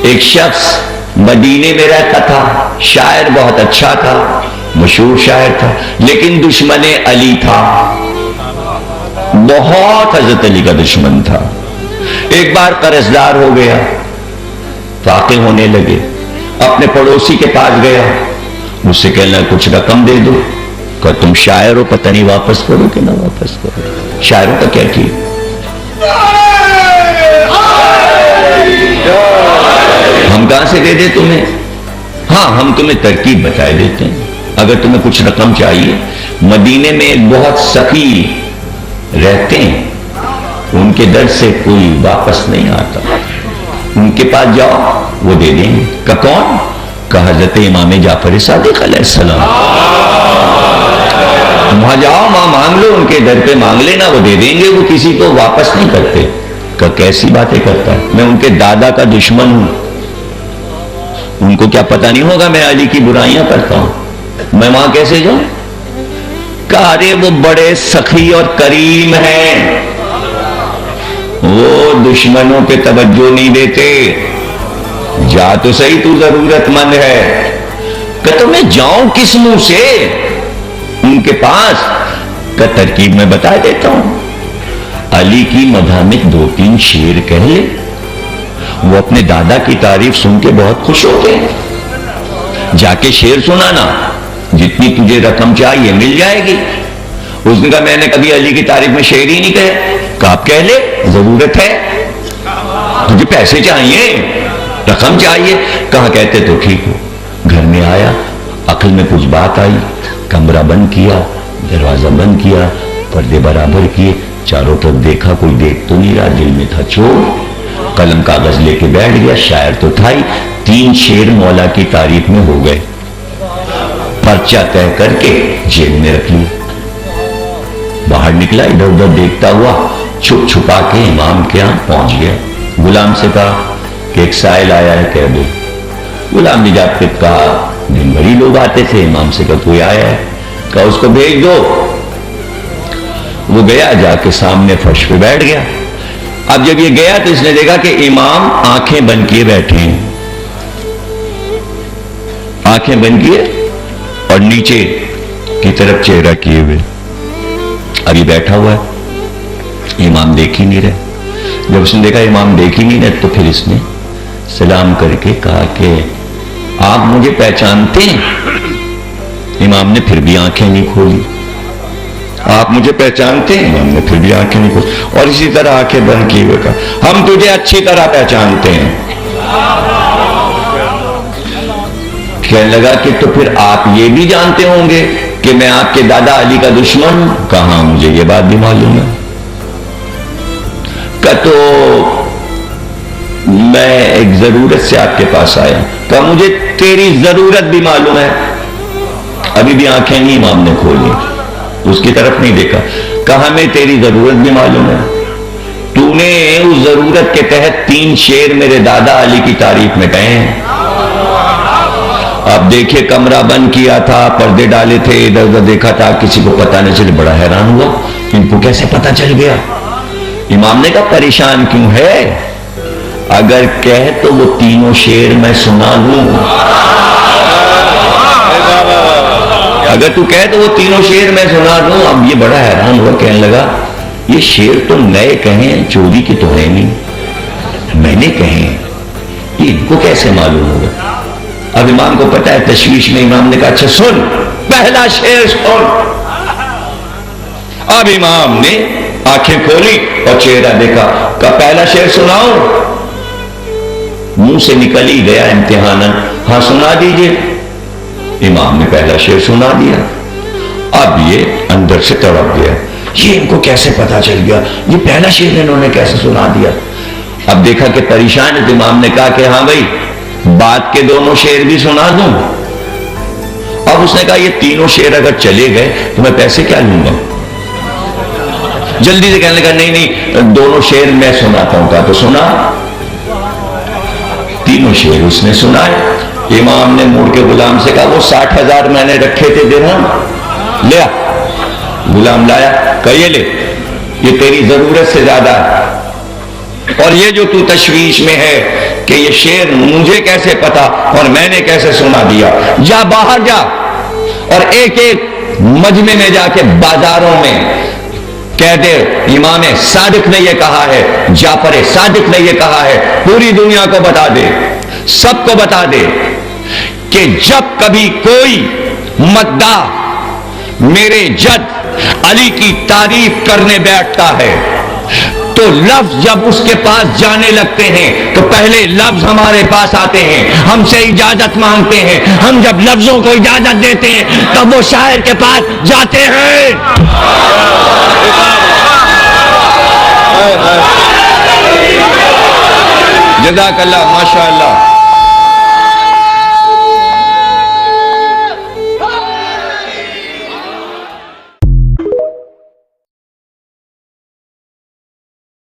ایک شخص مدینے میں رہتا تھا، شاعر بہت اچھا تھا، مشہور شاعر تھا، لیکن دشمن علی تھا، بہت حضرت علی کا دشمن تھا۔ ایک بار قرضدار ہو گیا، فاقے ہونے لگے، اپنے پڑوسی کے پاس گیا، مجھ سے کہنا کچھ رقم دے دو۔ کہ تم شاعر ہو، پتہ نہیں واپس کرو کہ نہ واپس کرو، شاعروں کا کیا ٹھیک، ہم کہاں سے دے دیں تمہیں؟ ہاں ہم تمہیں ترکیب بتائے دیتے ہیں، اگر تمہیں کچھ رقم چاہیے، مدینے میں ایک بہت سخی رہتے ہیں، ان کے در سے کوئی واپس نہیں آتا، ان کے پاس جاؤ وہ دے دیں گے۔ کہ کون؟ کہ حضرت امام جعفر صادق علیہ السلام، وہاں جاؤ، وہاں مانگ لو، ان کے در پہ مانگ لینا، وہ دے دیں گے، وہ کسی کو واپس نہیں کرتے۔ کہ کیسی باتیں کرتا ہے، میں ان کے دادا کا دشمن ہوں، ان کو کیا پتہ نہیں ہوگا میں علی کی برائیاں کرتا ہوں، میں وہاں کیسے جاؤں؟ کہا ارے وہ بڑے سخی اور کریم ہیں، وہ دشمنوں پہ توجہ نہیں دیتے، جا تو صحیح، تو ضرورت مند ہے۔ کہ تو میں جاؤں کس منہ سے ان کے پاس؟ کا ترکیب میں بتا دیتا ہوں، علی کی مدح میں 2-3 شعر کہہ لے، وہ اپنے دادا کی تعریف سن کے بہت خوش ہوتے ہیں، جا کے شعر سنانا، جتنی تجھے رقم چاہیے مل جائے گی۔ اس نے کہا میں نے کبھی علی کی تعریف میں شعر ہی نہیں کہے۔ کہ آپ کہہ لے، ضرورت ہے، تجھے پیسے چاہیے، رقم چاہیے۔ کہاں کہتے تو ٹھیک ہو۔ گھر میں آیا، عقل میں کچھ بات آئی، کمرہ بند کیا، دروازہ بند کیا، پردے برابر کیے، چاروں طرف دیکھا، کوئی دیکھ تو نہیں رہا، دل میں تھا چور، قلم کاغذ لے کے بیٹھ گیا، شاعر تو تھا ہی، 3 شعر مولا کی تعریف میں ہو گئے، پرچہ طے کر کے جیب میں رکھ لی، باہر نکلا، ادھر ادھر دیکھتا ہوا، چھپ چھپا کے امام کے ہاں پہنچ گیا۔ غلام سے کہا کہ ایک سائل آیا ہے، کہہ دو۔ غلام نے جا کے کہا، دن بھری لوگ آتے تھے، امام سے کہا کوئی آیا ہے، کہا اس کو بھیج دو۔ وہ گیا، جا کے سامنے فرش پہ بیٹھ گیا۔ اب جب یہ گیا تو اس نے دیکھا کہ امام آنکھیں بند کیے بیٹھے ہیں، آنکھیں بند کیے اور نیچے کی طرف چہرہ کیے ہوئے، ابھی بیٹھا ہوا ہے، امام دیکھ ہی نہیں رہے۔ جب اس نے دیکھا امام دیکھ ہی نہیں رہے تو پھر اس نے سلام کر کے کہا کہ آپ مجھے پہچانتے ہیں؟ امام نے پھر بھی آنکھیں نہیں کھولی۔ آپ مجھے پہچانتے ہیں؟ امام نے پھر بھی آنکھیں نہیں کھولی، اور اسی طرح آنکھیں بند کیے ہوئے کہا ہم تجھے اچھی طرح پہچانتے ہیں۔ کہنے لگا کہ تو پھر آپ یہ بھی جانتے ہوں گے کہ میں آپ کے دادا علی کا دشمن ہوں؟ کہا مجھے یہ بات بھی معلوم ہے۔ کہ تو میں ایک ضرورت سے آپ کے پاس آیا۔ کہا مجھے تیری ضرورت بھی معلوم ہے۔ ابھی بھی آنکھیں نہیں امام نے کھولی، اس کی طرف نہیں دیکھا۔ کہا ہمیں تیری ضرورت بھی معلوم ہے، تو نے اس ضرورت کے تحت 3 شعر میرے دادا علی کی تعریف میں کہے ہیں۔ اب دیکھے کمرہ بند کیا تھا، پردے ڈالے تھے، ادھر ادھر دیکھا تھا، کسی کو پتہ نہیں چلے، بڑا حیران ہوا ان کو کیسے پتہ چل گیا۔ امام نے کہا پریشان کیوں ہے، اگر کہے تو وہ 3 شعر میں سنا لوں، اگر تو کہے تو وہ 3 شعر میں سنا دوں۔ اب یہ بڑا حیران ہوا، کہنے لگا یہ شعر تو نئے کہیں، چوری کی تو ہے نہیں، میں نے کہیں، یہ ان کو کیسے معلوم ہوگا؟ اب امام کو پتا ہے، تشویش میں امام نے کہا اچھا سن، پہلا شعر سن۔ اب امام نے آنکھیں کھولی اور چہرہ دیکھا، کہا پہلا شعر سناؤں؟ منہ سے نکل ہی گیا امتحاناً، ہاں سنا دیجئے۔ امام نے پہلا شعر سنا دیا۔ اب یہ اندر سے تڑپ گیا، یہ ان کو کیسے پتا چل گیا، یہ پہلا شعر انہوں نے کیسے سنا دیا؟ اب دیکھا کہ پریشان ہے تو امام نے کہا کہ ہاں بھائی بات کے 2 شعر بھی سنا دوں۔ اب اس نے کہا یہ 3 شعر اگر چلے گئے تو میں پیسے کیا لوں گا؟ جلدی سے کہنے لگا نہیں 2 شعر میں سناتا ہوں۔ کہا تو سنا۔ 3 شعر اس نے سنائے۔ امام نے موڑ کے غلام سے کہا وہ 60,000 میں نے رکھے تھے درہم لیا۔ غلام لایا، کہا یہ لے، یہ تیری ضرورت سے زیادہ ہے۔ اور یہ جو تو تشویش میں ہے کہ یہ شعر مجھے کیسے پتا اور میں نے کیسے سنا دیا، جا باہر جا اور ایک ایک مجمع میں جا کے بازاروں میں کہہ دے امام صادق نے یہ کہا ہے، جعفر صادق نے یہ کہا ہے، پوری دنیا کو بتا دے، سب کو بتا دے کہ جب کبھی کوئی مداح میرے جد علی کی تعریف کرنے بیٹھتا ہے تو لفظ جب اس کے پاس جانے لگتے ہیں تو پہلے لفظ ہمارے پاس آتے ہیں، ہم سے اجازت مانگتے ہیں، ہم جب لفظوں کو اجازت دیتے ہیں تب وہ شاعر کے پاس جاتے ہیں۔ جزاک اللہ، ماشاء اللہ۔